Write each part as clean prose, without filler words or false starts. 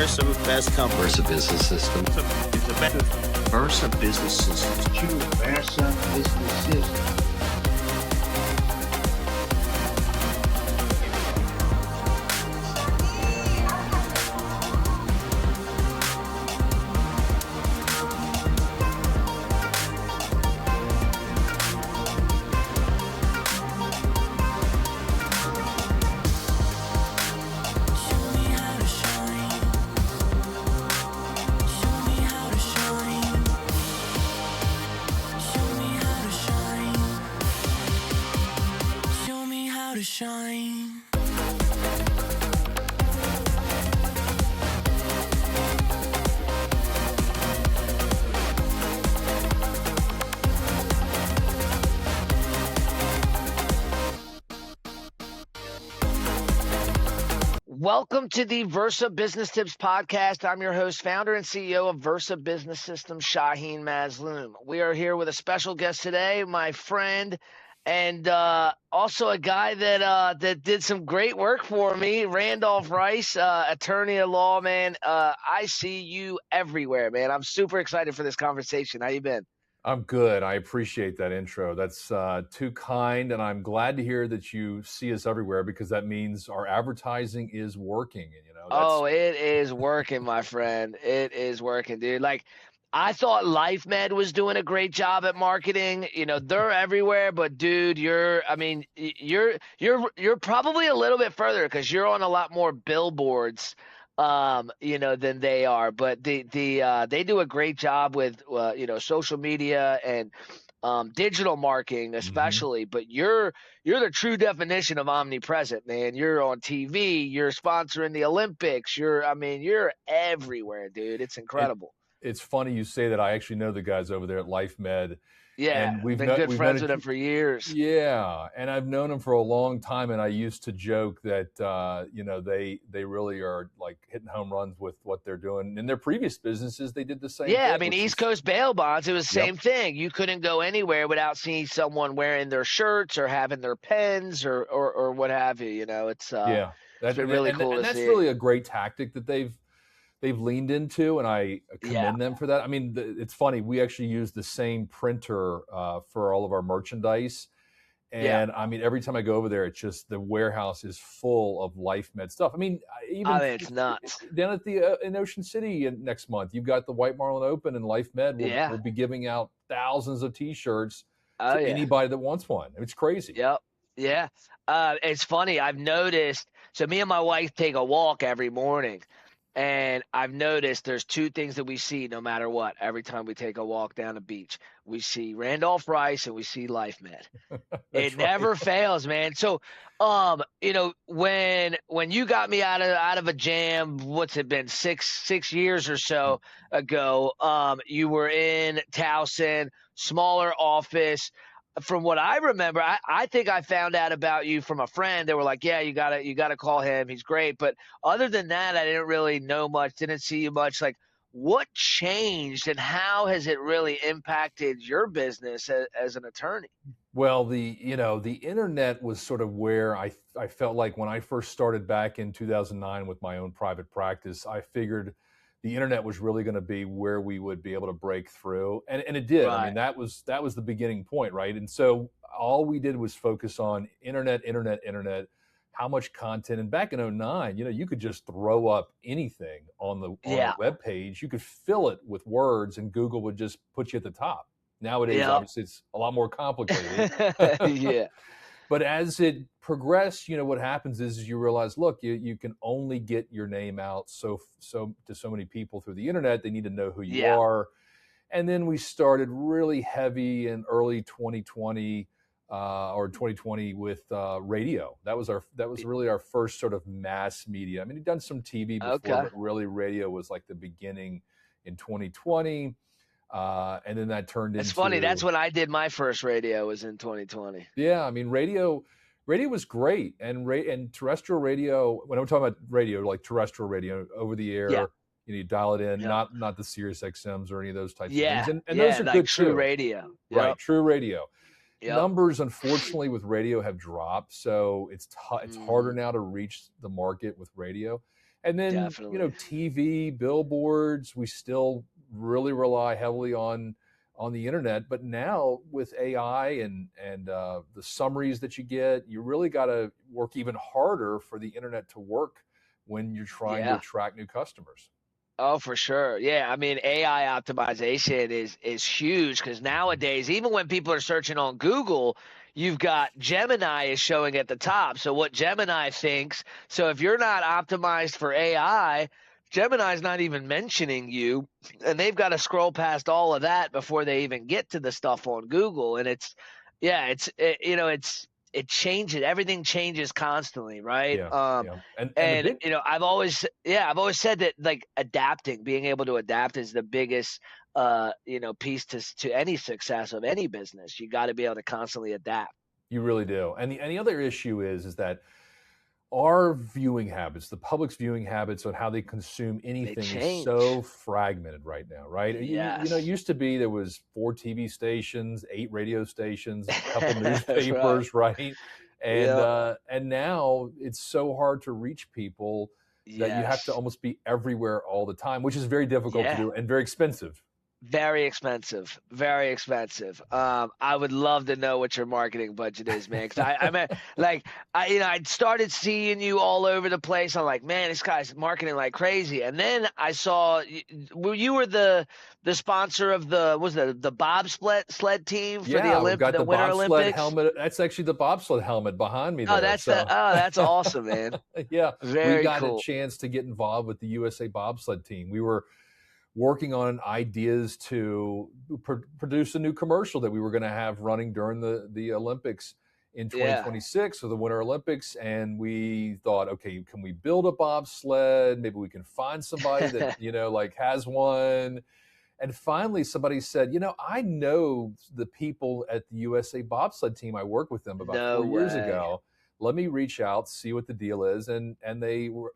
Versa best company. Versa Business System. It's a better Versa Business System. It's true. Versa Business System. Welcome to the Versa Business Tips Podcast. I'm your host, founder and CEO of Versa Business Systems, Shaheen Mazloom. We are here with a special guest today, my friend, and also a guy that did some great work for me, Randolph Rice, attorney at law, man. I see you everywhere, man. I'm super excited for this conversation. How you been? I'm good. I appreciate that intro. That's too kind, and I'm glad to hear that you see us everywhere because that means our advertising is working. And it is working, my friend. It is working, dude. Like, I thought LifeMed was doing a great job at marketing. They're everywhere, but dude, you're probably a little bit further because you're on a lot more billboards than they are, but they do a great job with, social media and, digital marketing especially, but you're the true definition of omnipresent, man. You're on TV, you're sponsoring the Olympics. You're everywhere, dude. It's incredible. It's funny you say that. I actually know the guys over there at LifeMed. Yeah, and we've been good friends with them for years. Yeah, and I've known them for a long time, and I used to joke that they really are like hitting home runs with what they're doing. In their previous businesses, they did the same. Yeah, thing, I mean, East Coast bail bonds, it was the same thing. You couldn't go anywhere without seeing someone wearing their shirts or having their pens or what have you. It's it's been really cool to see. That's really a great tactic that they've leaned into, and I commend them for that. I mean, it's funny. We actually use the same printer for all of our merchandise. And I mean, every time I go over there, it's just the warehouse is full of LifeMed stuff. I mean, it's nuts. Down at the in Ocean City next month, you've got the White Marlin Open, and LifeMed will be giving out thousands of T-shirts to anybody that wants one. It's crazy. Yep. Yeah. It's funny. I've noticed. So me and my wife take a walk every morning. And I've noticed there's two things that we see no matter what. Every time we take a walk down the beach, we see Randolph Rice and we see LifeMed. It never fails, man. So, when you got me out of a jam, what's it been, six years or so ago? You were in Towson, smaller office. From what I remember, I think I found out about you from a friend. They were like, yeah, you gotta call him. He's great. But other than that, I didn't really know much, didn't see you much. Like, what changed and how has it really impacted your business as an attorney? Well, the internet was sort of where I felt like when I first started back in 2009 with my own private practice, I figured the internet was really going to be where we would be able to break through. And it did. Right. I mean, that was the beginning point, right? And so all we did was focus on internet, how much content. And back in 2009, you could just throw up anything on the web page. You could fill it with words and Google would just put you at the top. Nowadays, obviously, it's a lot more complicated. Yeah. But as it progressed, what happens is you realize, look, you can only get your name out so to so many people through the internet. They need to know who you are. And then we started really heavy in early 2020 or 2020 with radio. That was really our first sort of mass media. I mean, we'd done some TV before, but really radio was like the beginning in 2020. And then that turned into. It's funny. That's when I did my first radio, was in 2020. Yeah, I mean, radio was great, and terrestrial radio. When I'm talking about radio, like terrestrial radio, over the air, you dial it in, not the Sirius XMs or any of those types of things. And those are like good true too. Radio, right? True radio. Numbers, unfortunately, with radio have dropped, so it's harder now to reach the market with radio. And then, Definitely. TV, billboards, we still really rely heavily on the internet. But now with AI and the summaries that you get, you really got to work even harder for the internet to work when you're trying to Yeah. attract new customers. Oh, for sure. Yeah, I mean AI optimization is huge because nowadays, even when people are searching on Google, you've got Gemini is showing at the top. So what Gemini thinks, so if you're not optimized for AI, Gemini's not even mentioning you, and they've got to scroll past all of that before they even get to the stuff on Google. And it changes. Everything changes constantly, right? Yeah, yeah. And the And big I've always said that like adapting, being able to adapt is the biggest piece to any success of any business. You got to be able to constantly adapt. You really do. And the other issue is that our viewing habits, the public's viewing habits on how they consume They anything is change. so fragmented right now, right? It Yes. used to be there was 4 TV stations, 8 radio stations, a couple That's right. newspapers, right? And Yeah. uh, and now it's so hard to reach people that you have to Yes. almost be everywhere all the time, which is very difficult to Yeah. do and very expensive. Very expensive. Very expensive. I would love to know what your marketing budget is, man. Because I mean, like, I started seeing you all over the place. I'm like, man, this guy's marketing like crazy. And then I saw you were the sponsor of the sled team for Yeah, we've got the the Winter bobsled Olympics. helmet. That's actually the bobsled helmet behind me Oh, there. So that's awesome, man. yeah, we Very got a cool. chance to get involved with the USA bobsled team. We were working on ideas to produce a new commercial that we were going to have running during the Olympics in Yeah. 2026 or the Winter Olympics. And we thought, okay, can we build a bobsled? Maybe we can find somebody that, like has one. And finally, somebody said, I know the people at the USA bobsled team. I worked with them about No 4 years way. ago. Let me reach out, see what the deal is. And they were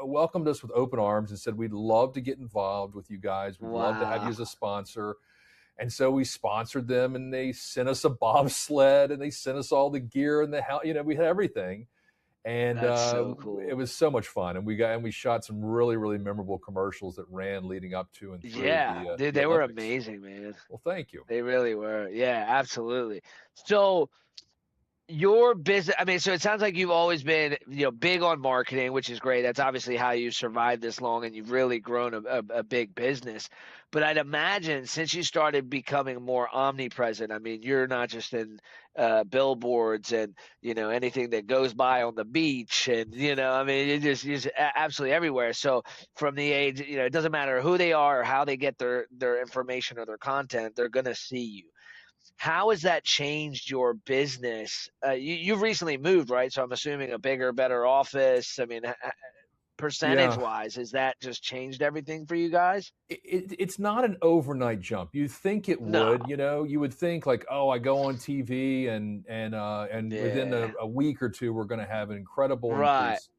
welcomed us with open arms and said, we'd love to get involved with you guys. We'd love to have you Wow. as a sponsor. And so we sponsored them, and they sent us a bobsled, and they sent us all the gear and we had everything. And That's so it cool. was so much fun, and we shot some really really memorable commercials that ran leading up to and through Yeah, dude, the they were Olympics. amazing, man. Well, thank you. They really were. Yeah, absolutely. So your business, I mean, so it sounds like you've always been, big on marketing, which is great. That's obviously how you survived this long and you've really grown a big business. But I'd imagine since you started becoming more omnipresent, I mean, you're not just in billboards and, anything that goes by on the beach and, I mean, you're just absolutely everywhere. So from the age, it doesn't matter who they are or how they get their information or their content, they're going to see you. How has that changed your business? You've recently moved, right? So I'm assuming a bigger, better office. I mean, percentage Yeah, wise, has that just changed everything for you guys? it's not an overnight jump. You think it No. would, you would think like, oh, I go on TV and within Yeah. a week or two, we're going to have an incredible Right. increase.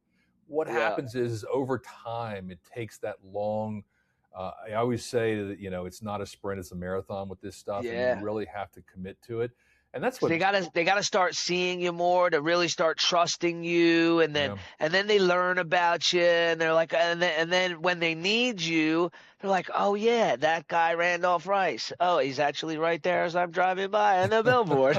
What Yeah. happens is over time, it takes that long. I always say that, it's not a sprint, it's a marathon with this stuff, and you Yeah. really have to commit to it. And that's 'Cause what, they gotta start seeing you more to really start trusting you, and then yeah. they learn about you, and they're like, and then when they need you, they're like, oh yeah, that guy Randolph Rice. Oh, he's actually right there as I'm driving by on the billboard.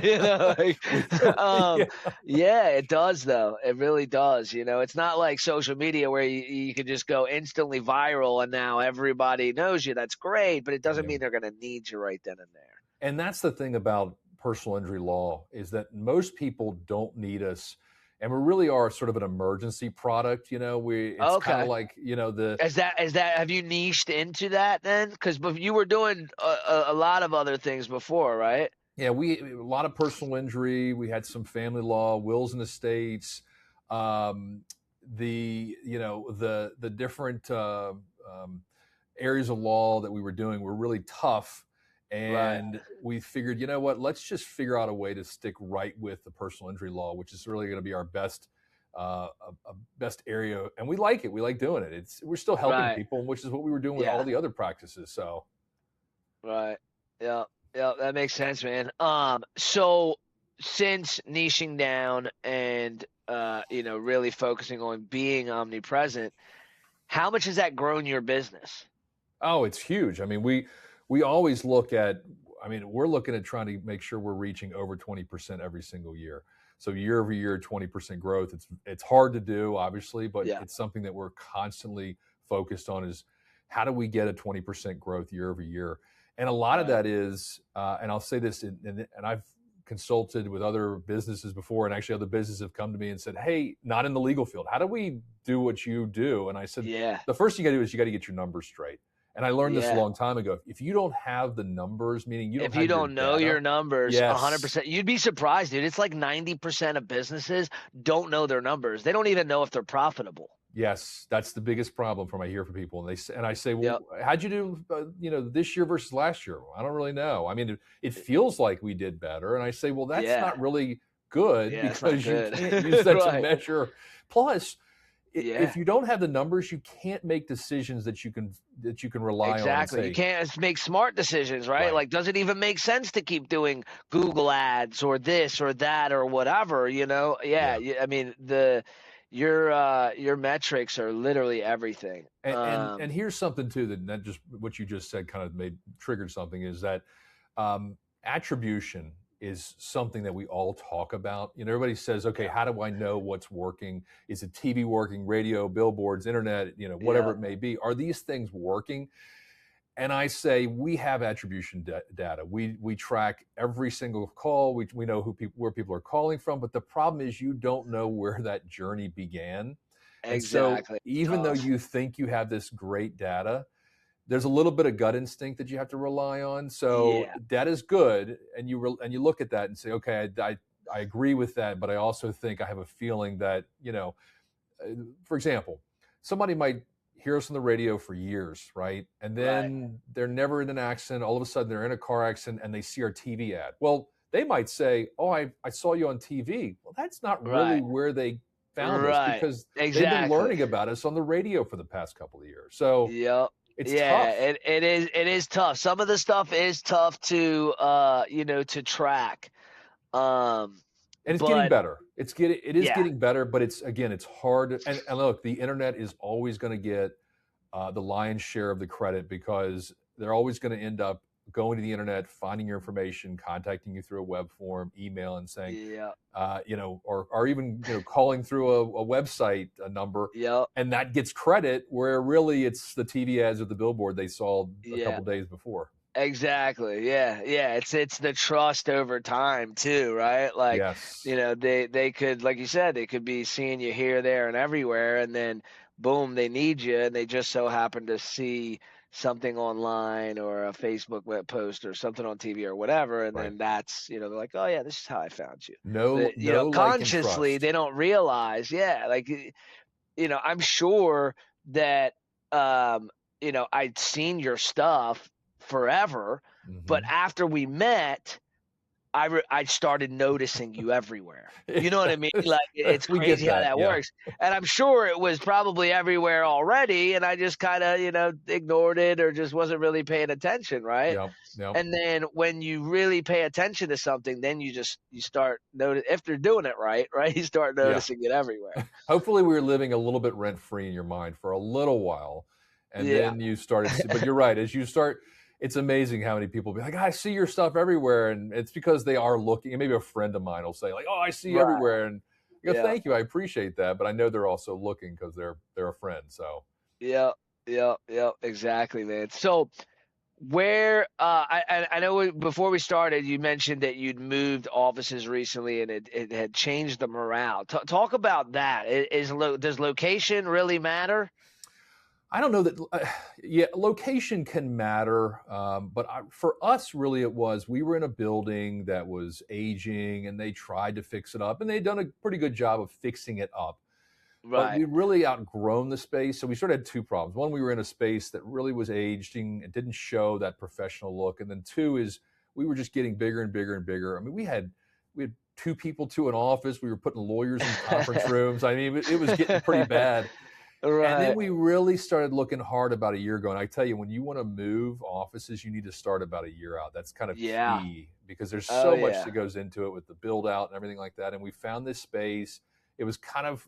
Like, Yeah. yeah, it does though. It really does. It's not like social media where you can just go instantly viral and now everybody knows you. That's great, but it doesn't Yeah. mean they're gonna need you right then and there. And that's the thing about personal injury law is that most people don't need us. And we really are sort of an emergency product. It's kind of Okay. like, Is that have you niched into that then? Because you were doing a lot of other things before, right? yeah, we a lot of personal injury. We had some family law, wills and estates. Um, the different areas of law that we were doing were really tough, Right, and we figured, you know what, let's just figure out a way to stick right with the personal injury law, which is really going to be our best best area, and we like it. We like doing it. We're still helping right, people, which is what we were doing with all yeah, the other practices. So right, yeah, yeah. That makes sense, man. So since niching down and really focusing on being omnipresent, How much has that grown your business? Oh, it's huge. I mean, we always look at, I mean, we're looking at trying to make sure we're reaching over 20% every single year. So year over year, 20% growth. It's hard to do, obviously, but Yeah. it's something that we're constantly focused on is how do we get a 20% growth year over year? And a lot of Right. that is, and I'll say this, and I've consulted with other businesses before, and actually other businesses have come to me and said, hey, not in the legal field, how do we do what you do? And I said, Yeah. the first thing you got to do is you got to get your numbers straight. And I learned this a Yeah. long time ago. If you don't have the numbers, meaning you don't If you have your don't know data, your numbers yes, 100%, you'd be surprised, dude. It's like 90% of businesses don't know their numbers. They don't even know if they're profitable. yes, that's the biggest problem from I hear from people. And and I say, well, Yep. how'd you do, this year versus last year? Well, I don't really know. I mean, it feels like we did better. And I say, well, that's Yeah. not really good Yeah, it's not because you good. can't use that to Right. measure. Plus, Yeah. if you don't have the numbers, you can't make decisions that you can rely on and Exactly. You say, can't make smart decisions, right? right, Like, does it even make sense to keep doing Google ads or this or that or whatever, you know? Yeah. yeah. I mean, your metrics are literally everything. And here's something too that just what you just said kind of triggered something is that attribution is something that we all talk about. Everybody says, okay, how do I know what's working? Is it TV working, radio, billboards, internet, whatever Yeah. it may be? Are these things working? And I say we have attribution data. We track every single call. We know where people are calling from. But the problem is you don't know where that journey began. And so Exactly. even though Tough. you think you have this great data, there's a little bit of gut instinct that you have to rely on. So Yeah. data is good, and you look at that and say, okay, I agree with that, but I also think I have a feeling that for example, somebody might hear us on the radio for years, right? And Right. then they're never in an accident. All of a sudden, they're in a car accident and they see our TV ad. Well, they might say, "Oh, I saw you on TV." Well, that's not really Right. where they found us Right. because they've been Exactly. learning about us on the radio for the past couple of years. So Yep. it's Yeah, tough, it is tough. Some of the stuff is tough to to track. Um and it's getting but better. It is yeah. getting better, but it's hard. And look, the internet is always going to get the lion's share of the credit because they're always going to end up going to the internet, finding your information, contacting you through a web form, email, and saying, Yeah. or even calling through a website a number, Yep. and that gets credit where really it's the TV ads or the billboard they saw a Yeah. couple days before. Exactly. Yeah. Yeah. It's the trust over time too, right? Like, Yes, they could, like you said, they could be seeing you here, there, and everywhere, and then boom, they need you, and they just so happen to see something online or a Facebook web post or something on TV or whatever, and right. then that's they're like, oh yeah, this is how I found you. No, But no, like and consciously they trust. don't realize, yeah, like I'm sure that I'd seen your stuff forever, but Hmm. after we met, I started noticing you everywhere. You know what I mean? Like it's We get crazy how that. that Yeah. works. And I'm sure it was probably everywhere already, and I just kind of ignored it or just wasn't really paying attention, right? Yep. Yep. And then when you really pay attention to something, then you start notice if they're doing it right, right? You start Yeah. noticing it everywhere. Hopefully, we were living a little bit rent free in your mind for a little while, and Yeah. then you started. But you're right. As you start, it's amazing how many people be like, "I see your stuff everywhere," and it's because they are looking. And maybe a friend of mine will say, "Like, oh, I see you Right. everywhere," and I go, Yeah. "Thank you, I appreciate that," but I know they're also looking because they're a friend. So Yeah. Yeah. Yeah. Exactly, man. So where I know before we started, you mentioned that you'd moved offices recently and it had changed the morale. Talk about that. Does location really matter? I don't know that. Yeah, location can matter, but for us, really, we were in a building that was aging, and they tried to fix it up, and they'd done a pretty good job of fixing it up. But Right. we'd really outgrown the space, so we sort of had two problems. One, we were in a space that really was aging and didn't show that professional look, and then two is we were just getting bigger and bigger and bigger. I mean, we had two people to an office. We were putting lawyers in conference rooms. I mean, it was getting pretty bad. And then Right. we really started looking hard about a year ago. And I tell you, when you want to move offices, you need to start about a year out. That's kind of Yeah. key because there's Oh so much yeah. that goes into it with the build out and everything like that. And we found this space. It was kind of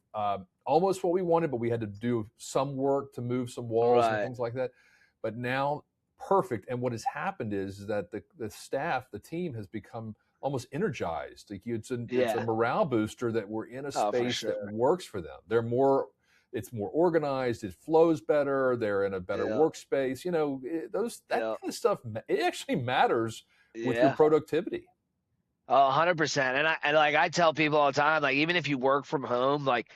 almost what we wanted, but we had to do some work to move some walls and Right. things like that. But now, perfect. And what has happened is that the staff, the team has become almost energized. Like it's a Yeah. morale booster that we're in a Oh, for space that sure. works for them. It's more organized. It flows better. They're in a better Yeah. workspace. That Yeah. kind of stuff. It actually matters with your Yeah. productivity. Oh, 100%. And like I tell people all the time, like even if you work from home, like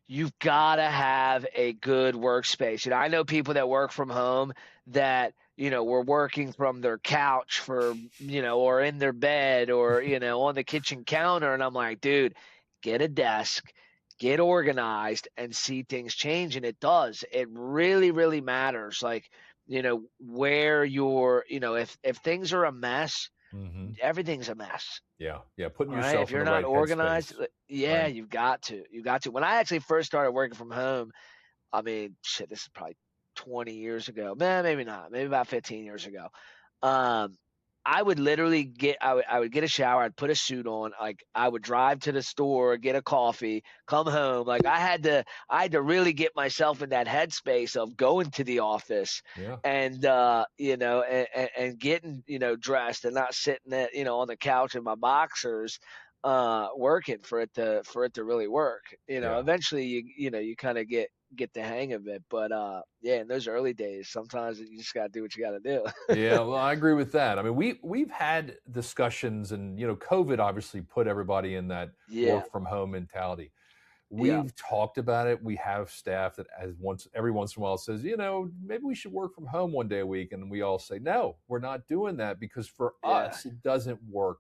you've got to have a good workspace. I know people that work from home that, were working from their couch or in their bed or, on the kitchen counter. And I'm like, dude, get a desk, get organized and see things change. And it does. It really, really matters. Like, where if things are a mess, Mm-hmm. everything's a mess. Yeah, putting Right? If yourself in you're the not right organized, headspace, yeah, right? you've got to. You've got to. When I actually first started working from home, I mean, shit, this is probably 20 years ago. Man, maybe not. Maybe about 15 years ago. Um, I would literally I would get a shower, I'd put a suit on, like I would drive to the store, get a coffee, come home. Like I had to really get myself in that headspace of going to the office Yeah. and and getting, dressed and not sitting on the couch in my boxers working for it to really work. Yeah. Eventually you kind of get the hang of it. But yeah, in those early days, sometimes you just gotta do what you gotta do. Yeah, well, I agree with that. I mean, we've had discussions, and COVID obviously put everybody in that Yeah, work from home mentality. yeah, We've talked about it. We have staff that every once in a while says, maybe we should work from home one day a week, and we all say, no, we're not doing that because for yeah. us it doesn't work.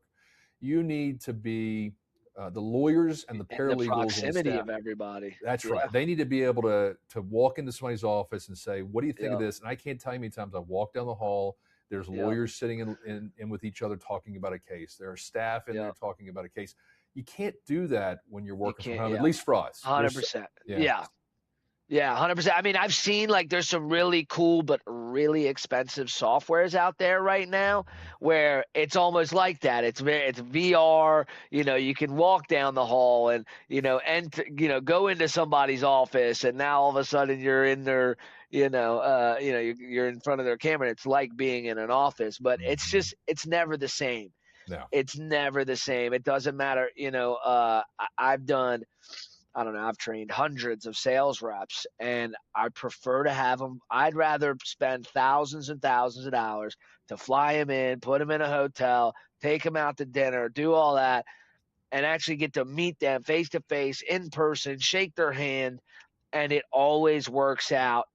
You need to be the lawyers and the And the paralegals on the proximity staff. of everybody. That's Yeah, right. They need to be able to walk into somebody's office and say, "What do you think of yeah, this?" And I can't tell you how many times I walk down the hall. There's yeah, lawyers sitting in with each other talking about a case. There are staff in yeah. there talking about a case. You can't do that when you're You working from can't. home. At Yeah, least for us. There's 100%. yeah. Yeah. Yeah, 100%. I mean, I've seen like there's some really cool but really expensive softwares out there right now where it's almost like that. It's VR, you can walk down the hall and, go into somebody's office and now all of a sudden you're in their, you're in front of their camera. It's like being in an office, but Mhm. it's never the same. No. It's never the same. It doesn't matter. I've done, I don't know, I've trained hundreds of sales reps and I prefer to have them. I'd rather spend thousands and thousands of dollars to fly them in, put them in a hotel, take them out to dinner, do all that, and actually get to meet them face to face in person, shake their hand. And it always works out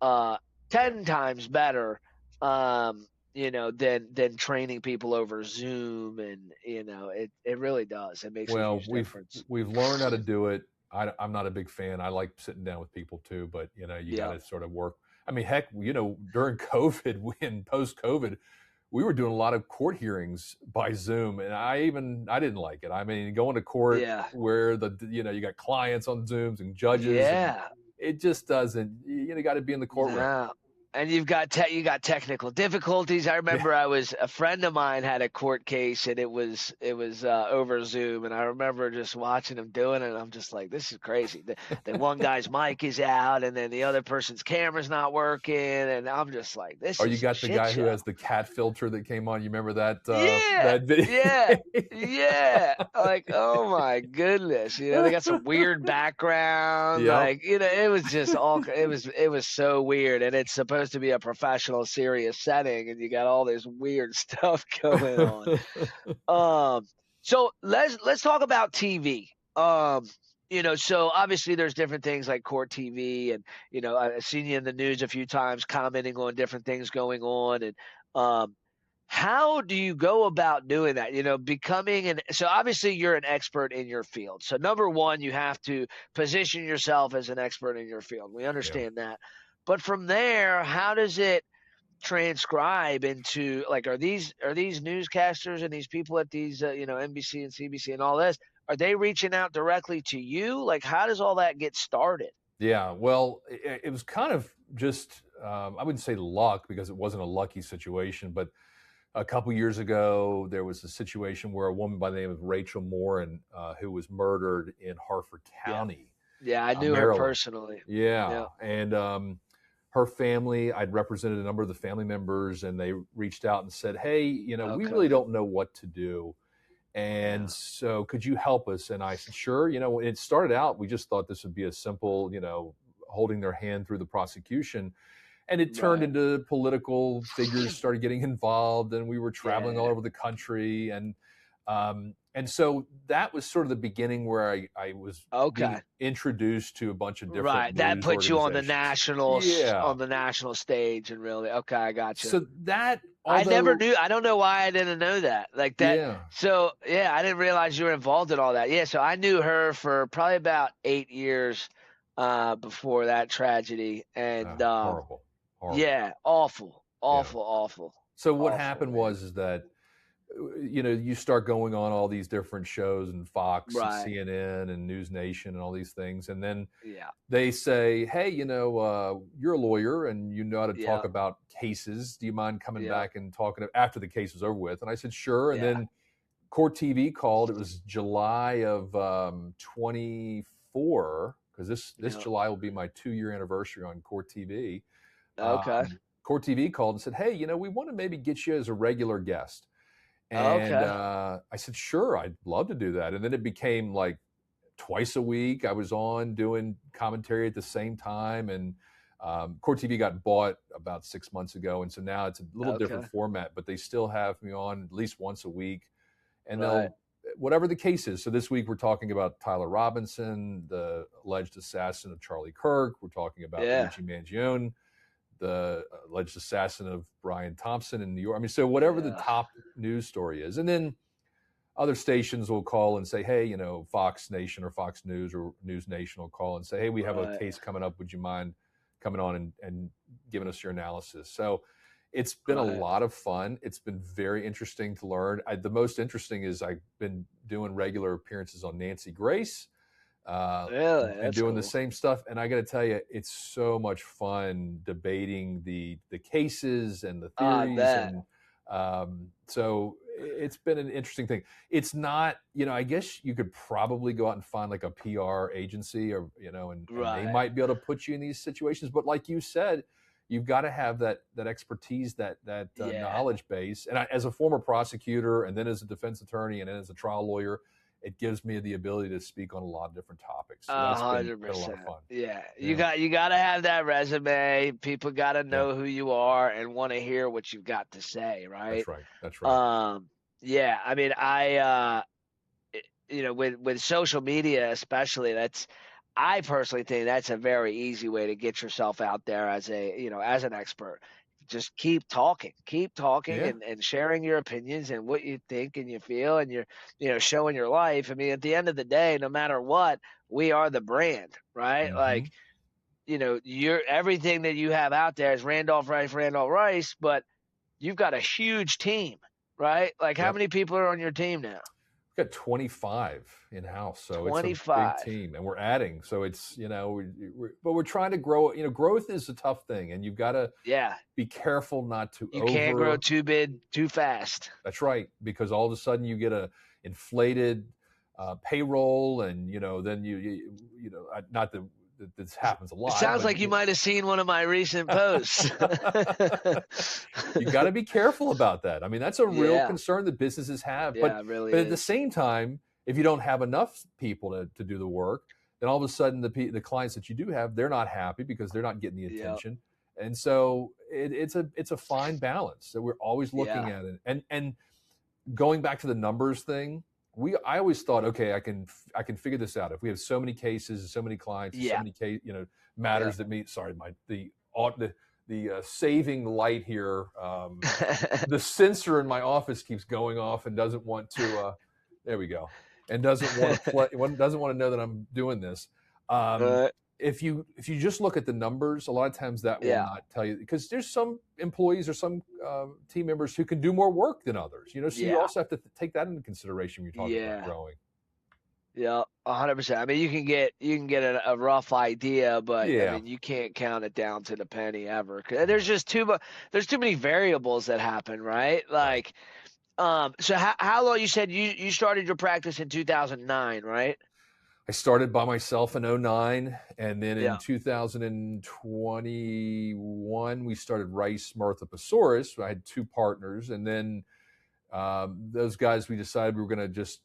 uh, 10 times better, than training people over Zoom. And, it really does. It makes a Well, huge we've difference. we've learned how to do it. I'm not a big fan. I like sitting down with people too, but you got Yeah. to sort of work. I mean, heck, during COVID, when post COVID, we were doing a lot of court hearings by Zoom, and I didn't like it. I mean, going to court Yeah. where you got clients on Zooms and judges, and Yeah. it just doesn't. You got to be in the courtroom. No. And you got technical difficulties. I Yeah. remember a friend of mine had a court case and it was over Zoom, and I remember just watching him doing it. And I'm just like, this is crazy. The one guy's mic is out, and then the other person's camera's not working, and I'm just like, this Or you is a got the shit guy who show. has the cat filter that came on. You remember that Yeah, that video? yeah, yeah. Like, oh my goodness, they got some weird background. Yep. Like, it was just it was so weird, and it's supposed to be a professional, serious setting, and you got all this weird stuff going on. So let's talk about TV. So obviously there's different things like court TV, and I've seen you in the news a few times commenting on different things going on, and um, how do you go about doing that? So obviously you're an expert in your field. So number one, you have to position yourself as an expert in your field. We Yeah. understand that. But from there, how does it transcribe into, like, are these newscasters and these people at these NBC and CBC and all this, are they reaching out directly to you? Like, how does all that get started? Yeah, well, it was kind of just I wouldn't say luck because it wasn't a lucky situation, but A couple years ago, there was a situation where a woman by the name of Rachel Morin, who was murdered in Harford Yeah. County, Yeah, I knew her Maryland. personally. Yeah, Yeah. and her family, I'd represented a number of the family members, and they reached out and said, "Hey, we Okay. really don't know what to do, Yeah. and so could you help us?" And I said, "Sure." It started out, we just thought this would be a simple, holding their hand through the prosecution. And it turned Right. into political figures started getting involved, and we were traveling all Yeah. over the country. And so that was sort of the beginning where I was being Okay. introduced to a bunch of different Right. That news puts you on the organizations. Yeah. national stage and really. Okay, I got you. So that, I never although, knew. I don't know why I didn't know that. Like that. yeah, So yeah, I didn't realize you were involved in all that. Yeah. So I knew her for probably about 8 years before that tragedy, and horrible, horrible. yeah, awful, Yeah. awful, awful, So what awful, happened man. was is that you start going on all these different shows and Fox and Right. CNN and News Nation and all these things, and then Yeah. they say, "Hey, you're a lawyer and you know how to Yeah. talk about cases. Do you mind coming Yeah. back and talking after the case was over with?" And I said, "Sure." And Yeah. then Court TV called. It was July of 24, because this Yeah. July will be my 2-year anniversary on Court TV. Okay. Court TV called and said, "Hey, we want to maybe get you as a regular guest." And Okay. I said, "Sure, I'd love to do that." And then it became like twice a week I was on doing commentary at the same time. And Court TV got bought about 6 months ago, and so now it's a little different Okay. format, but they still have me on at least once a week, and Right. they'll, whatever the case is. So this week we're talking about Tyler Robinson, the alleged assassin of Charlie Kirk. We're talking about Yeah. Luigi Mangione, the alleged assassin of Brian Thompson in New York. I mean, so whatever the Yeah. top news story is. And then other stations will call and say, "Hey, Fox Nation or Fox News or News Nation will call and say, 'Hey, we have a Right. case coming up. Would you mind coming on and giving us your analysis?'" So it's been a Right. lot of fun. It's been very interesting to learn. The most interesting is I've been doing regular appearances on Nancy Grace, Really? and That's doing the cool. same stuff. And I got to tell you, it's so much fun debating the cases and the I theories. bet. And so it's been an interesting thing. It's not, I guess you could probably go out and find like a PR agency, or, and they Right. might be able to put you in these situations. But like you said, you've got to have that expertise, that Yeah. knowledge base. And as a former prosecutor, and then as a defense attorney, and then as a trial lawyer, it gives me the ability to speak on a lot of different topics. So that's been a lot of 100%. fun. Yeah. Yeah. You got to have that resume. People got to Yeah. know who you are and want to hear what you've got to say, right? That's right. That's right. Yeah, I mean, with social media especially, I personally think that's a very easy way to get yourself out there as as an expert. Just keep talking Yeah. and sharing your opinions and what you think and you feel, and you're showing your life. I mean, at the end of the day, no matter what, we are the brand, right? Mhm. Like, you're everything that you have out there is Randolph Rice, but you've got a huge team, right? Like, how Yep. many people are on your team now? We've got 25 in house, so it's a big 25. team, and we're adding. So it's but we're trying to grow. Growth is a tough thing, and you've got to Yeah, be careful not to you can't grow too big too fast. That's right, because all of a sudden you get a inflated payroll, and then not that this happens a It lot. sounds But like you might have seen one of my recent posts. you got to be careful about that. I mean, that's a real Yeah. concern that businesses have. Yeah, it really but at the is. same time, if you don't have enough people to do the work, then all of a sudden the clients that you do have, they're not happy because they're not getting the Yep. attention. And so it's a fine balance that we're always looking Yeah. at it. And going back to the numbers thing, I always thought, okay, I can figure this out. If we have so many cases, so many clients, so Yeah. many matters that meet. Sorry, the saving light here. The sensor in my office keeps going off and doesn't want to. There we go. And doesn't want to play. Doesn't want to know that I'm doing this. If you just look at the numbers, a lot of times that will Yeah. not tell you, because there's some employees or some team members who can do more work than others. So you Yeah. also have to take that into consideration when you're talking about Yeah. growing. Yeah, 100%. I mean, you can get a rough idea, but I Yeah. mean, you can't count it down to the penny ever. 'Cause there's just there's too many variables that happen, right? Right. Like, so how long you said you started your practice in 2009, right? I started by myself in '09, and then in Yeah. 2021 we started Rice Marthaposaurus. I had two partners, and then those guys, we decided we were going to just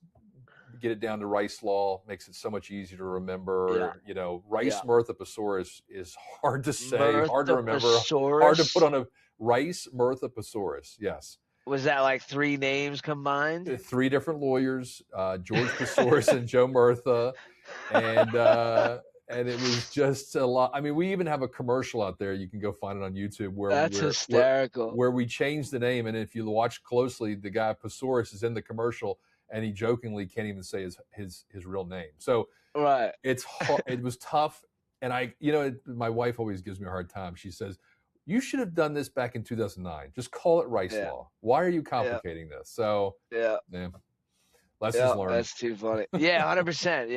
get it down to Rice Law. Makes it so much easier to Yeah. remember. Rice Yeah. Marthaposaurus is hard to say, hard to remember, hard to put Mirthosaurus. on a Rice Marthaposaurus. Yes. Was that like three names combined? Three different lawyers, George Pesaurus and Joe Murtha, and it was just a lot. I mean, we even have a commercial out there. You can go find it on YouTube That's hysterical. where we changed the name, and if you watch closely, the guy Pesaurus is in the commercial, and he jokingly can't even say his real name. So Right. it's hard. It was tough, and my wife always gives me a hard time. She says, "You should have done this back in 2009. Just call it Rice Yeah. Law. Why are you Yeah. complicating this?" So Yeah. lessons Yeah. learned. That's too funny. Yeah, 100%.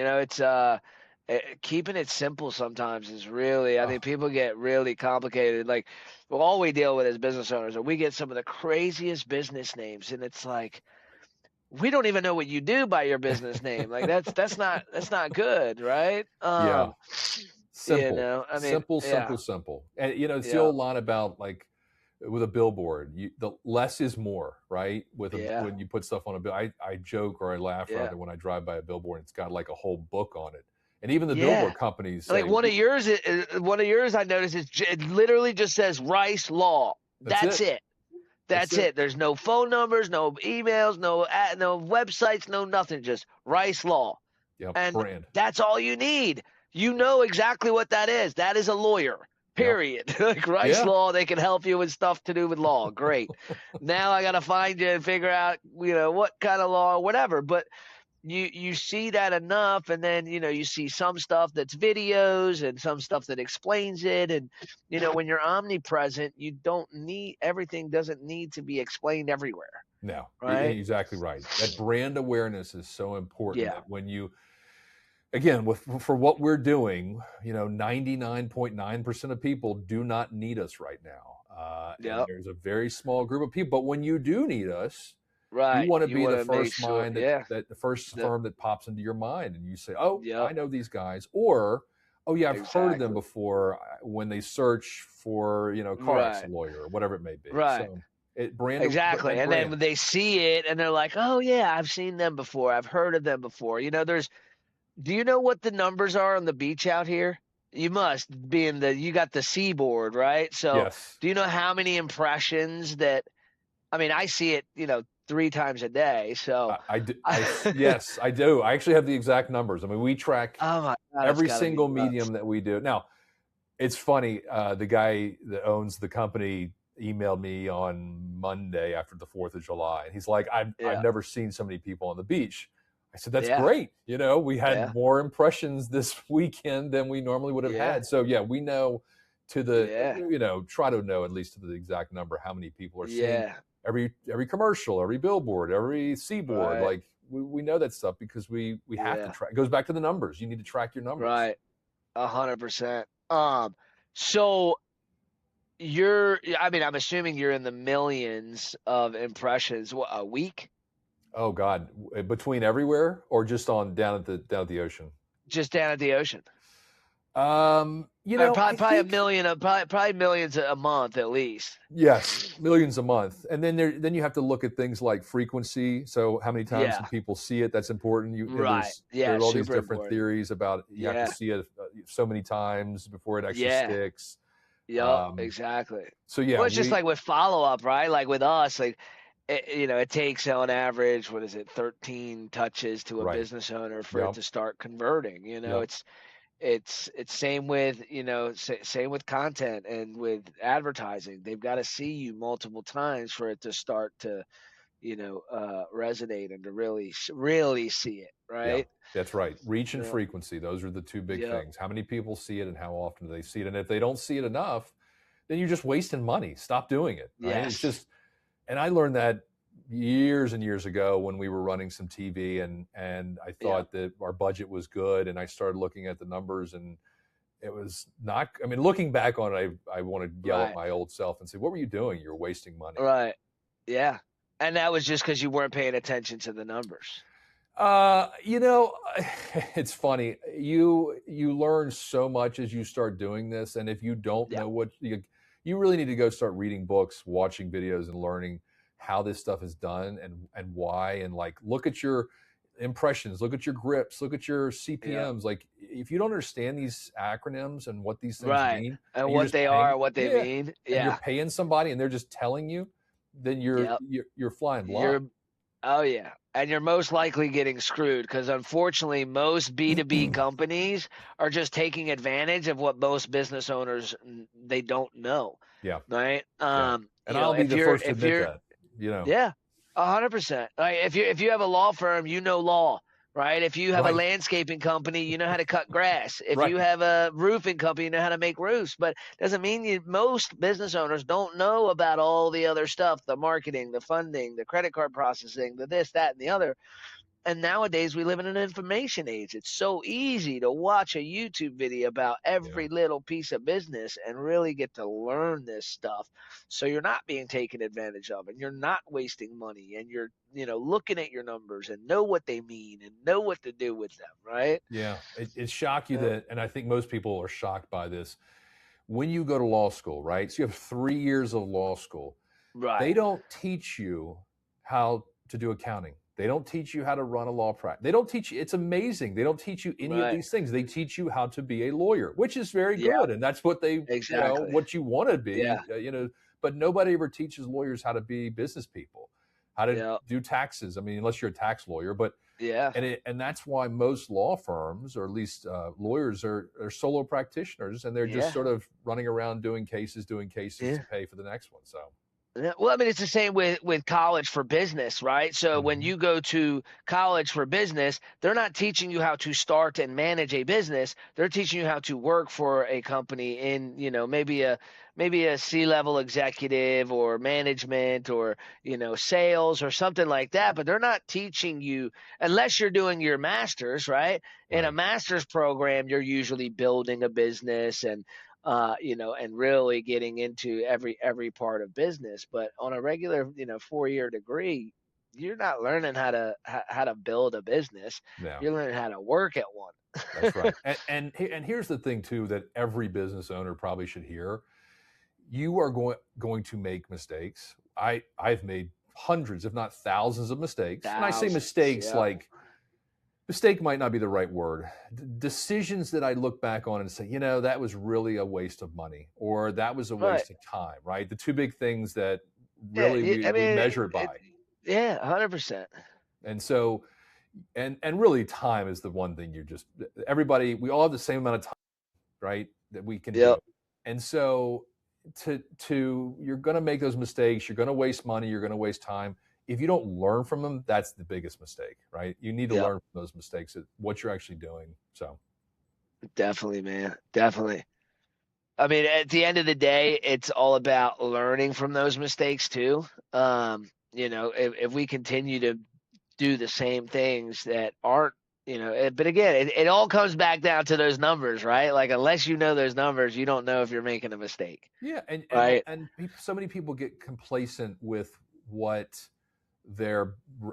It's keeping it simple sometimes is really. I Oh, think people get really complicated. Like, well, all we deal with as business owners, and we get some of the craziest business names, and it's like we don't even know what you do by your business name. Like that's not good, right? yeah. Simple, I mean, yeah, simple. And it's the yeah, old line about, like, with a billboard, the less is more, right? yeah, When you put stuff on a bill, I joke, or I laugh yeah, rather, when I drive by a billboard, it's got like a whole book on it. And even the yeah. billboard companies Like say, one of yours, I noticed it literally just says Rice Law. that's That's it. it. That's That's it. it. There's no phone numbers, no emails, no websites, no nothing. Just Rice Law, Yep. and Brand. that's all you need. You know exactly what that is. That is a lawyer. Yep. Period. Like Rice Yeah. Law, they can help you with stuff to do with law. Great. Now I got to find you and figure out, what kind of law, whatever. But you see that enough, and then you see some stuff that's videos and some stuff that explains it, and when you're omnipresent, you don't need everything doesn't need to be explained everywhere, No, you're right? exactly right. That brand awareness is so important, Yeah. that when you, again, for what we're doing, 99.9% of people do not need us right now. And Yep. there's a very small group of people, but when you do need us, you Right. want to You be want the to make first sure. mind Yeah. that the first The, firm that pops into your mind, and you say, "Oh, I yep. know these guys," or, "Oh yeah, I've heard of them Exactly. before," when they search for, car Right. accident lawyer or whatever it may be. Right. So Exactly. that And then when brand. they see it and they're like, "Oh yeah, I've seen them before. I've heard of them before." Do you know what the numbers are on the beach out here? You must, being you got the seaboard, right? So, Yes. do you know how many impressions that? I mean, I see it, 3 times a day. So, Yes, I do. I actually have the exact numbers. I mean, we track oh my God, it's every got to be single nuts. medium that we do. Now, it's funny. The guy that owns the company emailed me on Monday after the 4th of July, and he's like, "I've Yeah, never seen so many people on the beach." I said, "That's yeah, great. We had yeah, more impressions this weekend than we normally would have yeah, had." So yeah, we know yeah, try to know at least to the exact number how many people are seeing yeah. every commercial, every billboard, every seaboard. Right. Like, we know that stuff because we have to Yeah. track. It goes back to the numbers. You need to track your numbers. Right. 100%. So I mean, I'm assuming you're in the millions of impressions a week, Oh God, between everywhere, or just on down at the ocean? just down at the ocean. I Probably a think, million, probably millions a month at least. yes, millions a month, and then you have to look at things like frequency. So how many times Yeah. do people see it? That's important. Right. There Yeah. are all these Super different important. theories about, you have to Yeah. see it so many times before it actually Yeah. sticks. Yep. Um, Exactly. so yeah, Well, it's just like with follow up, right? Like with us, like it takes on average, what is it, 13 touches to a right. business owner for it Yep. to start converting. Yep. It's same with same with content and with advertising. They've got to see you multiple times for it to start to resonate and to really see it, Yeah, right? that's right. Reach and Yeah. frequency. Those are the two big Yep. things. How many people see it and how often do they see it? And if they don't see it enough, then you're just wasting money. Stop doing it. Right. It's Yes. just, and I learned that, years and years ago when we were running some TV, and I thought that our budget was good, and I started looking at the numbers, and it was not. I mean, looking back on it, I want to yell at my old self and say, "What were you doing? You're wasting money." Right. Yeah. And that was just because you weren't paying attention to the numbers. You know, it's funny. You learn so much as you start doing this, and if you don't know what you really need to go start reading books, watching videos, and learning how this stuff is done and why, and like look at your impressions, look at your grips, look at your CPMs. Like if you don't understand these acronyms and what these things mean, and what they are, what they mean, and you're paying somebody and they're just telling you, then you're flying blind. And you're most likely getting screwed because unfortunately most B2B companies are just taking advantage of what most business owners they don't know. Yeah. Right. And I'll be the first to admit that. You know. Yeah. 100%. Like if you have a law firm, you know law. Right. If you have a landscaping company, you know how to cut grass. If you have a roofing company, you know how to make roofs. But doesn't mean most business owners don't know about all the other stuff, the marketing, the funding, the credit card processing, the this, that, and the other. And nowadays we live in an information age. It's so easy to watch a YouTube video about every little piece of business and really get to learn this stuff. So you're not being taken advantage of and you're not wasting money and you're, looking at your numbers and know what they mean and know what to do with them. Right. Yeah. It shocked you that, and I think most people are shocked by this. When you go to law school, right? So you have 3 years of law school. Right. They don't teach you how to do accounting. They don't teach you how to run a law practice. They don't teach you. It's amazing. They don't teach you any of these things. They teach you how to be a lawyer, which is very good. And that's what they, what you want to be, but nobody ever teaches lawyers how to be business people, how to do taxes. I mean, unless you're a tax lawyer, but and that's why most law firms, or at least lawyers, are solo practitioners, and they're just sort of running around doing cases to pay for the next one. So. Well, I mean, it's the same with college for business, right? So when you go to college for business, they're not teaching you how to start and manage a business. They're teaching you how to work for a company in, maybe a C-level executive or management or, sales or something like that. But they're not teaching you, unless you're doing your master's, right? In a master's program, you're usually building a business and and really getting into every part of business. But on a regular, 4-year degree, you're not learning how to build a business. No. You're learning how to work at one. That's right. And here's the thing too, that every business owner probably should hear. You are going to make mistakes. I've made hundreds, if not thousands of mistakes. And I say mistakes like, mistake might not be the right word. Decisions that I look back on and say, that was really a waste of money, or that was a waste of time, right? The two big things that really we measure by. 100%. And so, and really time is the one thing we all have the same amount of time, right? That we can do. And so you're going to make those mistakes. You're going to waste money. You're going to waste time. If you don't learn from them, that's the biggest mistake, right? You need to learn from those mistakes, what you're actually doing. So definitely, man. Definitely. I mean, at the end of the day, it's all about learning from those mistakes too. If we continue to do the same things that aren't, but again, it all comes back down to those numbers, right? Like, unless you know those numbers, you don't know if you're making a mistake. Yeah. And so many people get complacent with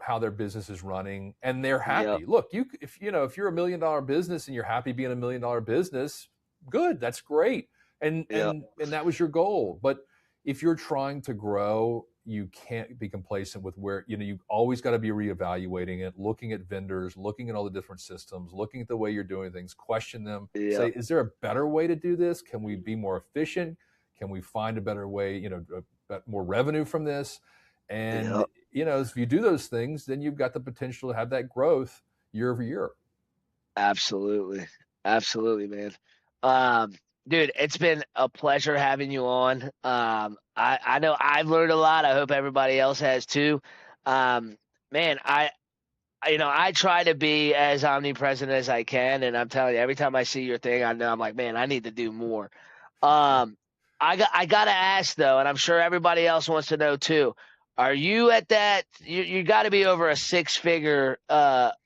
how their business is running, and they're happy. Look, if you're $1 million business and you're happy being $1 million business, good, that's great. And that was your goal. But if you're trying to grow, you can't be complacent with where, you've always got to be reevaluating it, looking at vendors, looking at all the different systems, looking at the way you're doing things, question them, say, is there a better way to do this? Can we be more efficient? Can we find a better way, more revenue from this? And, if you do those things, then you've got the potential to have that growth year over year. Absolutely. Absolutely, man. Dude, it's been a pleasure having you on. I know I've learned a lot. I hope everybody else has too. Man, I try to be as omnipresent as I can. And I'm telling you, every time I see your thing, I know I'm like, man, I need to do more. I got to ask though, and I'm sure everybody else wants to know too. Are you at that? You got to be over a 6-figure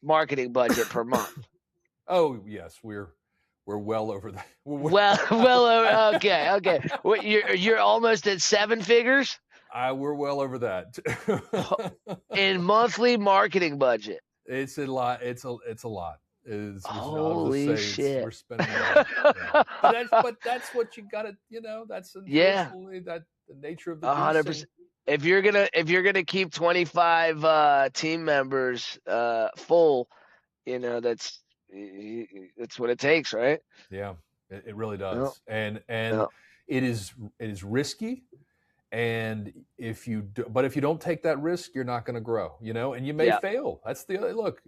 marketing budget per month. Oh yes, we're well over that. Okay. What, you're almost at 7 figures We're well over that. in monthly marketing budget. It's a lot. It's a lot. I'll just Holy say shit! we're spending a lot. Yeah. But that's what you got to. That's Yeah, unfortunately the nature of the beast. 100%. If you're gonna keep 25 team members full, that's what it takes, right? Yeah, it really Yeah, does, and yeah, it is risky. And if you don't take that risk, you're not going to grow, and you may yeah. fail. That's the look.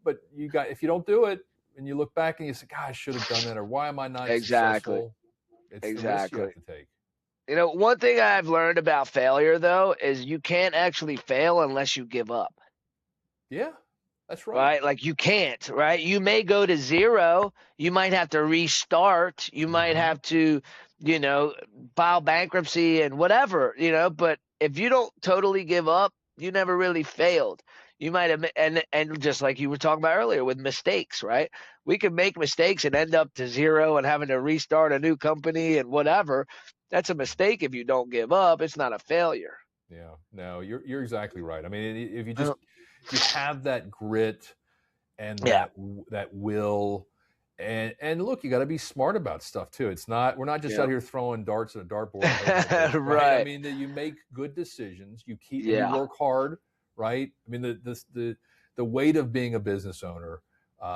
But if you don't do it and you look back and you say, "God, I should have done that," or "Why am I not Exactly, successful?" It's the risk you exactly. have to take. One thing I've learned about failure, though, is you can't actually fail unless you give up. Yeah, that's right. Right? Like you can't, right? You may go to zero. You might have to restart. You might have to, you know, file bankruptcy and whatever, but if you don't totally give up, you never really failed. You might have, and just like you were talking about earlier with mistakes, right? We could make mistakes and end up to zero and having to restart a new company and whatever. That's a mistake if you don't give up. It's not a failure. Yeah, no, you're exactly right. I mean, if Uh, you have that grit and yeah. that will, and look, you got to be smart about stuff too. We're not just Yeah. out here throwing darts at a dartboard, right? I Right. mean, that you make good decisions, you keep and you Yeah. work hard, right? I mean, the weight of being a business owner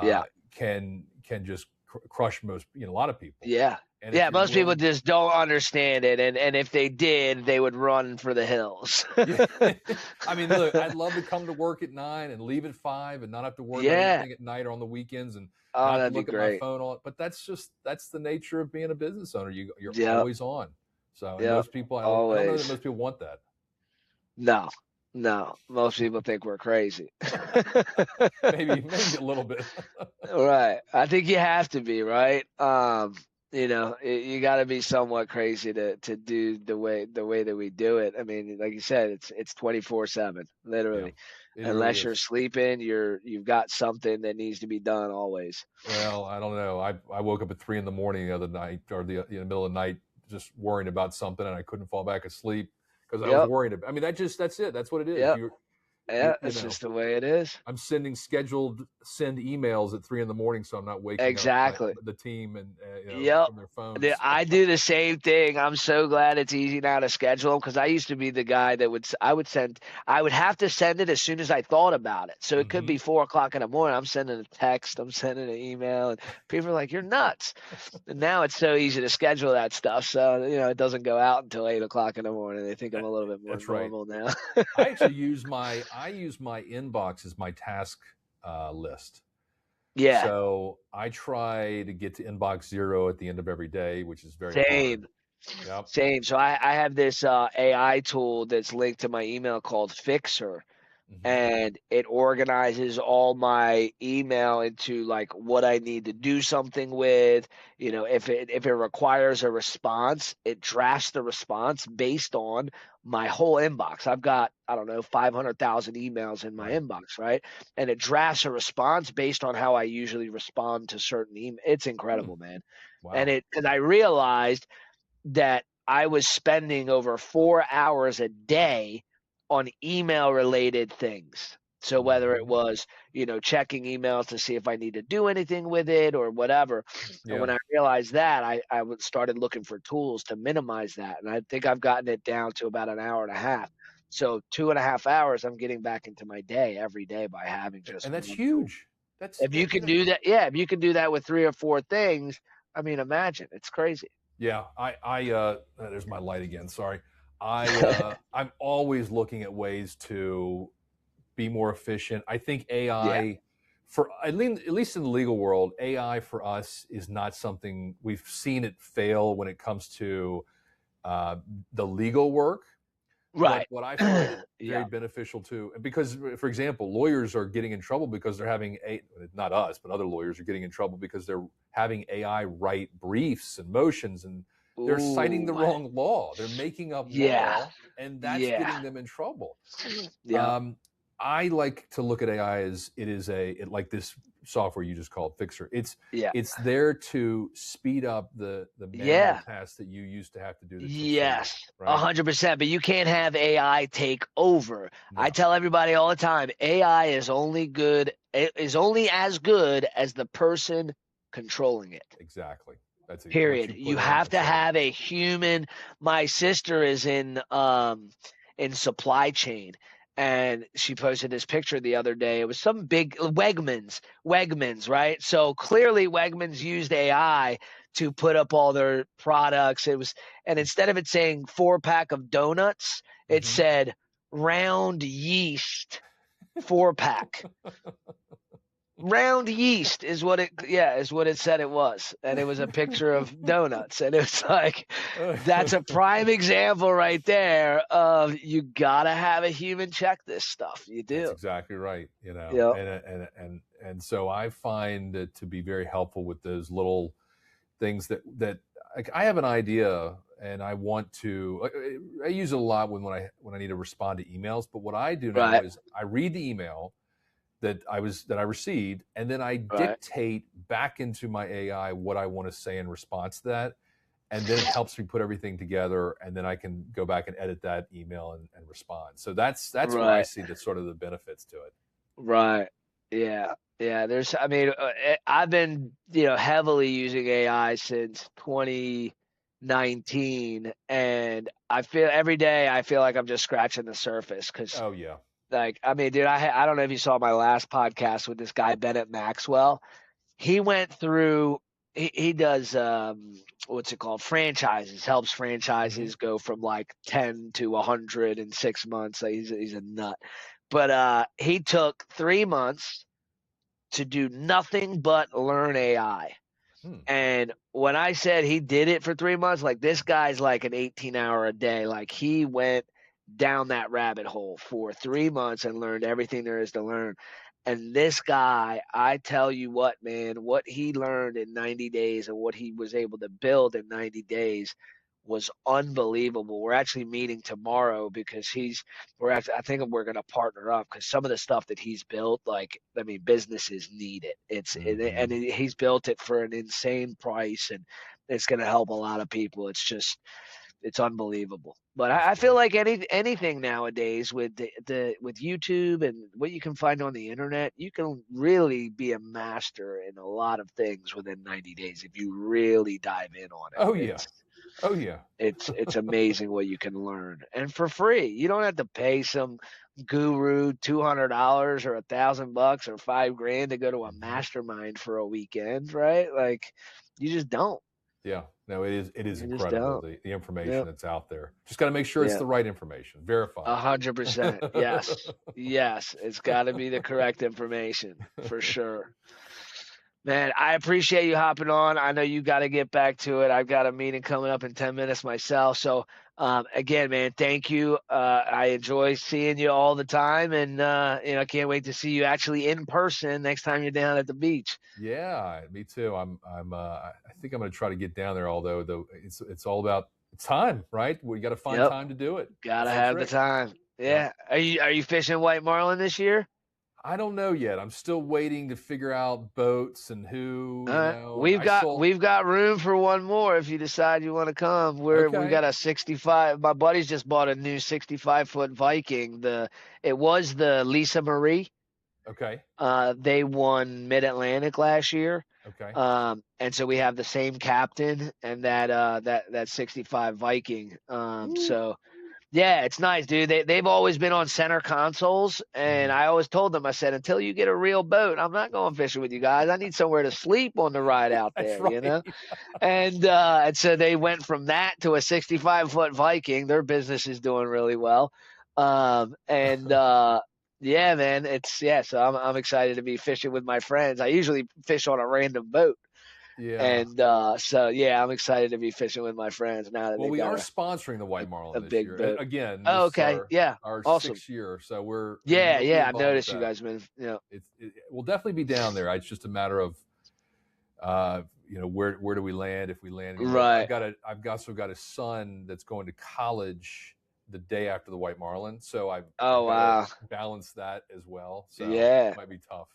Yeah. can just crush a lot of people. Yeah. And if Yeah, you're most people willing, just don't understand it, and if they did, they would run for the hills. yeah. I mean, look, I'd love to come to work at 9 and leave at 5 and not have to worry about Yeah. anything at night or on the weekends and Oh, not have that'd to be look at my great. phone. But that's the nature of being a business owner. You're Yep. always on. So, and Yep. most people, I don't know that Always. most people want that. No. Most people think we're crazy. Maybe a little bit. Right. I think you have to be, right? You got to be somewhat crazy to do the way that we do it. I mean, like you said, it's 24/7, Yeah, literally. it really Unless you're is. sleeping, you've got something that needs to be done always. Well, I don't know. I woke up at 3 in the morning the other night, or in the middle of the night, just worrying about something, and I couldn't fall back asleep because I was Yep. worried about. I mean, that's it. That's what it is. Yep. You Yeah, you it's know. just the way it is. I'm send emails at 3 in the morning, so I'm not waking Exactly. up the team and Yep. from their phones. I do the same thing. I'm so glad it's easy now to schedule them because I used to be the guy that I would have to send it as soon as I thought about it. So it could be 4 o'clock in the morning. I'm sending a text, I'm sending an email, and people are like, "You're nuts." And now it's so easy to schedule that stuff. So it doesn't go out until 8 o'clock in the morning. They think I'm a little bit more That's right. normal now. I actually use my inbox as my task list. Yeah. So I try to get to inbox 0 at the end of every day, which is very Same. hard. Yep. Same. So I have this AI tool that's linked to my email called Fixer. And it organizes all my email into like what I need to do something with. If it requires a response, it drafts the response based on my whole inbox. I've got, I don't know, 500,000 emails in my Right. inbox, right? And it drafts a response based on how I usually respond to certain emails. It's incredible, man. Wow. And because I realized that I was spending over 4 hours a day on email related things. So whether it was, checking emails to see if I need to do anything with it or whatever. Yeah. And when I realized that, I started looking for tools to minimize that. And I think I've gotten it down to about an hour and a half. So 2.5 hours, I'm getting back into my day every day by having just And that's one tool. huge. If you can do that, if you can do that with 3 or 4 things, I mean, imagine, it's crazy. Yeah, there's my light again. Sorry. I'm always looking at ways to be more efficient. I think AI for at least in the legal world, AI for us is not something we've seen it fail when it comes to the legal work. Right. What I find very beneficial too, because for example, lawyers are getting in trouble because they're having not us, but other lawyers are getting in trouble because they're having AI write briefs and motions and they're citing the Ooh. wrong law. They're making up Yeah. law, and that's Yeah. getting them in trouble. Yeah. I like to look at AI as like this software you just called Fixer. It's Yeah. there to speed up the manual Yeah. tasks that you used to have to do to succeed. Yes, Right? 100%. But you can't have AI take over. I No. tell everybody all the time, AI is only as good as the person controlling it. Exactly. That's what Period. you You put in. have to That's right. have a human. My sister is in supply chain, and she posted this picture the other day. It was some big Wegmans, right? So clearly Wegmans used AI to put up all their products. And instead of it saying 4-pack of donuts, it Mhm. said round yeast 4-pack. Round yeast is what it said it was. And it was a picture of donuts. And it was like, that's a prime example right there of you gotta have a human check this stuff. You do. That's exactly right. Yep. And so I find it to be very helpful with those little things that like I have an idea and I want to. I use it a lot when I need to respond to emails. But what I do now Right. is I read the email that I received, and then I Right. dictate back into my AI what I want to say in response to that. And then it helps me put everything together, and then I can go back and edit that email and respond. So that's where I Right. see the sort of the benefits to it. Right. Yeah. Yeah. I've been, heavily using AI since 2019, and every day I feel like I'm just scratching the surface because, Oh yeah. dude, I don't know if you saw my last podcast with this guy, Bennett Maxwell. He went through, he does, what's it called? Franchises, helps franchises go from like 10 to 100 in 6 months. Like he's a nut. But he took 3 months to do nothing but learn AI. And when I said he did it for 3 months, like this guy's like an 18-hour a day. Like he went down that rabbit hole for 3 months and learned everything there is to learn. And this guy, I tell you what, man, what he learned in 90 days and what he was able to build in 90 days was unbelievable. We're actually meeting tomorrow because I think we're going to partner up because some of the stuff that he's built, businesses need it. He's built it for an insane price, and it's going to help a lot of people. It's unbelievable. But I feel like anything nowadays with with YouTube and what you can find on the internet, you can really be a master in a lot of things within 90 days if you really dive in on it. Oh yeah. Oh yeah. It's amazing what you can learn, and for free. You don't have to pay some guru $200 or $1,000 or $5,000 to go to a mastermind for a weekend, right? Like, you just don't. Yeah. No, it is You just incredible don't. the information Yep. that's out there. Just got to make sure it's Yeah. the right information. Verify. 100%. Yes. Yes. It's got to be the correct information for sure. Man, I appreciate you hopping on. I know you got to get back to it. I've got a meeting coming up in 10 minutes myself. So, again, man, thank you. I enjoy seeing you all the time, and I can't wait to see you actually in person next time you're down at the beach. Yeah, me too. I think I'm going to try to get down there. Although it's all about time, right? We got to find time to do it. Gotta have the time. Yeah. Yep. Are you fishing white marlin this year? I don't know yet. I'm still waiting to figure out boats and who. We've got room for one more if you decide you want to come. We got a 65. My buddy's just bought a new 65-foot Viking. It was the Lisa Marie. Okay. They won Mid-Atlantic last year. Okay. And so we have the same captain and that 65 Viking. So yeah, it's nice, dude. They've always been on center consoles, and I always told them, I said, until you get a real boat, I'm not going fishing with you guys. I need somewhere to sleep on the ride out there, That's right. And so they went from that to a 65-foot Viking. Their business is doing really well. Yeah, man, so I'm excited to be fishing with my friends. I usually fish on a random boat. Yeah. And I'm excited to be fishing with my friends now that we are sponsoring the white marlin this year. Boat. Again, oh, okay. Our awesome. 6th year. So we're I've noticed you guys been we'll definitely be down there. It's just a matter of where do we land if we land anywhere? Right. I've also got a son that's going to college the day after the White Marlin, so I've Oh, got wow. to balance that as well. So Yeah. it might be tough.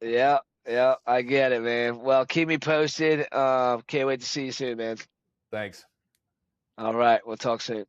Yeah. Yeah. I get it, man. Well, keep me posted. Can't wait to see you soon, man. Thanks. All right. We'll talk soon.